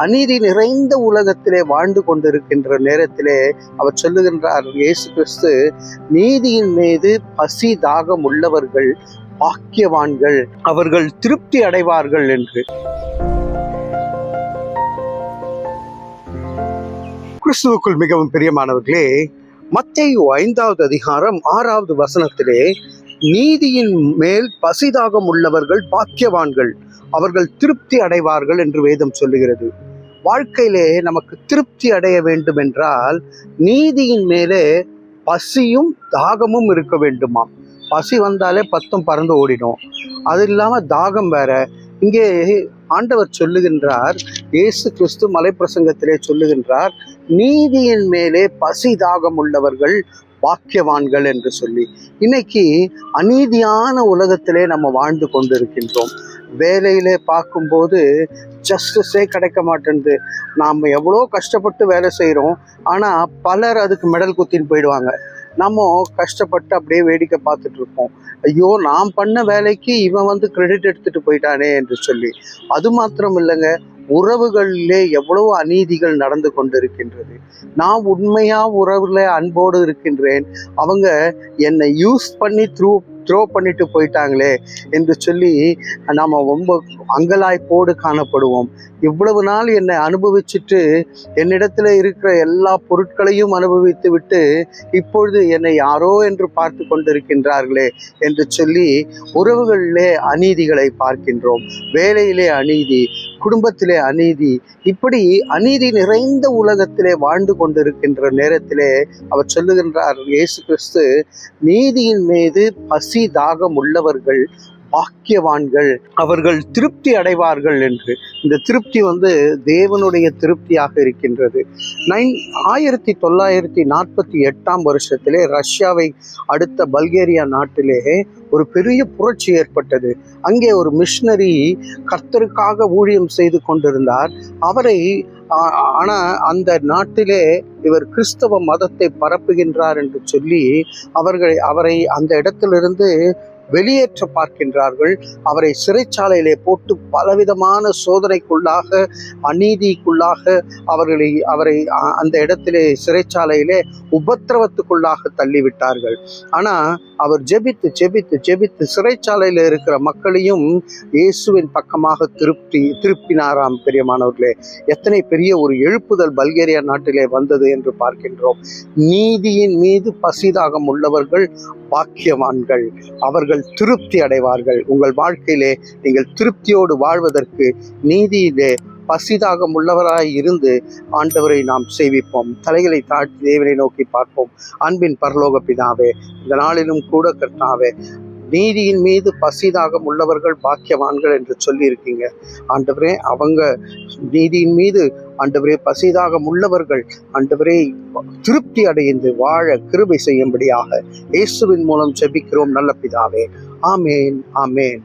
அநீதி நிறைந்த உலகத்திலே வாழ்ந்து கொண்டிருக்கின்ற நேரத்திலே அவர் சொல்லுகின்றார், இயேசு கிறிஸ்து, நீதியின் மீது பசி தாகம் உள்ளவர்கள் பாக்கியவான்கள், அவர்கள் திருப்தி அடைவார்கள் என்று. கிறிஸ்துவுக்குள் மிகவும் பிரியமானவர்களே, மத்தேயு 5வது அதிகாரம் 6வது வசனத்திலே, நீதியின் மேல் பசிதாகம் உள்ளவர்கள் பாக்கியவான்கள், அவர்கள் திருப்தி அடைவார்கள் என்று வேதம் சொல்லுகிறது. வாழ்க்கையிலே நமக்கு திருப்தி அடைய வேண்டும் என்றால் நீதியின் மேலே பசியும் தாகமும் இருக்க வேண்டுமாம். பசி வந்தாலே பத்தும் பறந்து ஓடிடும், அது இல்லாமல் தாகம் வேற. இங்கே ஆண்டவர் சொல்லுகின்றார், இயேசு கிறிஸ்து மலைப்பிரசங்கத்திலே சொல்லுகின்றார், நீதியின் மேலே பசி தாகம் உள்ளவர்கள் பாக்கியவான்கள் என்று சொல்லி. இன்னைக்கு அநீதியான உலகத்திலே நம்ம வாழ்ந்து கொண்டிருக்கின்றோம். வேலையிலே பார்க்கும்போது ஜஸ்டிஸே கிடைக்க மாட்டேங்குது. நாம் எவ்வளோ கஷ்டப்பட்டு வேலை செய்கிறோம், ஆனால் பலர் அதுக்கு மெடல் குத்தின்னு போயிடுவாங்க. நம்ம கஷ்டப்பட்டு அப்படியே வேடிக்கை பார்த்துட்டு இருப்போம். ஐயோ, நாம் பண்ண வேலைக்கு இவன் கிரெடிட் எடுத்துகிட்டு போயிட்டானே என்று சொல்லி. அது மாத்திரம் இல்லைங்க, உறவுகளிலே எவ்வளவு அநீதிகள் நடந்து கொண்டிருக்கின்றது. நான் உண்மையாக உறவில் அன்போடு இருக்கின்றேன், அவங்க என்னை யூஸ் பண்ணி த்ரோ பண்ணிட்டு போயிட்டாங்களே என்று சொல்லி நாம் ரொம்ப அங்கலாய்ப்போடு காணப்படுவோம். இவ்வளவு நாள் என்னை அனுபவிச்சுட்டு என்னிடத்துல இருக்கிற எல்லா பொருட்களையும் அனுபவித்து விட்டு இப்பொழுது என்னை யாரோ என்று பார்த்து கொண்டிருக்கின்றார்களே என்று சொல்லி உறவுகளிலே அநீதிகளை பார்க்கின்றோம். வேலையிலே அநீதி, குடும்பத்திலே அநீதி, இப்படி அநீதி நிறைந்த உலகத்திலே வாழ்ந்து கொண்டிருக்கின்ற நேரத்திலே அவர் சொல்லுகின்றார், இயேசு கிறிஸ்து, நீதியின் மீது பசி தாகம் உள்ளவர்கள் பாக்கியவான்கள், அவர்கள் திருப்தி அடைவார்கள் என்று. இந்த திருப்தி தேவனுடைய திருப்தியாக இருக்கின்றது. 1948 வருஷத்திலே ரஷ்யாவை அடுத்த பல்கேரியா நாட்டிலே ஒரு பெரிய புரட்சி ஏற்பட்டது. அங்கே ஒரு மிஷனரி கர்த்தருக்காக ஊழியம் செய்து கொண்டிருந்தார். ஆனால் அந்த நாட்டிலே இவர் கிறிஸ்தவ மதத்தை பரப்புகின்றார் என்று சொல்லி அவரை அந்த இடத்திலிருந்து வெளியேற்ற பார்க்கின்றார்கள். அவரை சிறைச்சாலையிலே போட்டு பலவிதமான சோதனைக்குள்ளாக, அநீதிக்குள்ளாக அவரை அந்த இடத்திலே சிறைச்சாலையிலே உபத்திரவத்துக்குள்ளாக தள்ளிவிட்டார்கள். ஆனால் அவர் ஜெபித்து ஜெபித்து ஜெபித்து சிறைச்சாலையில் இருக்கிற மக்களையும் இயேசுவின் பக்கமாக திருப்பினாராம். பிரியமானவர்களே, எத்தனை பெரிய ஒரு எழுப்புதல் பல்கேரியா நாட்டிலே வந்தது என்று பார்க்கின்றோம். நீதியின் மீது பசிதாகம் உள்ளவர்கள் பாக்கியவான்கள், அவர்கள் திருப்தி அடைவார்கள். உங்கள் வாழ்க்கையிலே நீங்கள் திருப்தியோடு வாழ்வதற்கு நீதியிலே பசிதாகம் உள்ளவராய் இருந்து ஆண்டவரை நாம் சேவிப்போம். தலைகளை தாழ்த்தி தேவனை நோக்கி பார்ப்போம். அன்பின் பரலோக பிதாவே, இந்த நாளிலும் கூட கர்த்தாவே, நீதியின் மீது பசிதாகம் உள்ளவர்கள் பாக்கியவான்கள் என்று சொல்லியிருக்கீங்க ஆண்டவரே. அவங்க நீதியின் மீது ஆண்டவரே பசிதாகம் உள்ளவர்கள் ஆண்டவரே திருப்தி அடைந்து வாழ கிருபை செய்யும்படியாக இயேசுவின் மூலம் ஜெபிக்கிறோம் நல்ல பிதாவே. ஆமேன், ஆமேன்.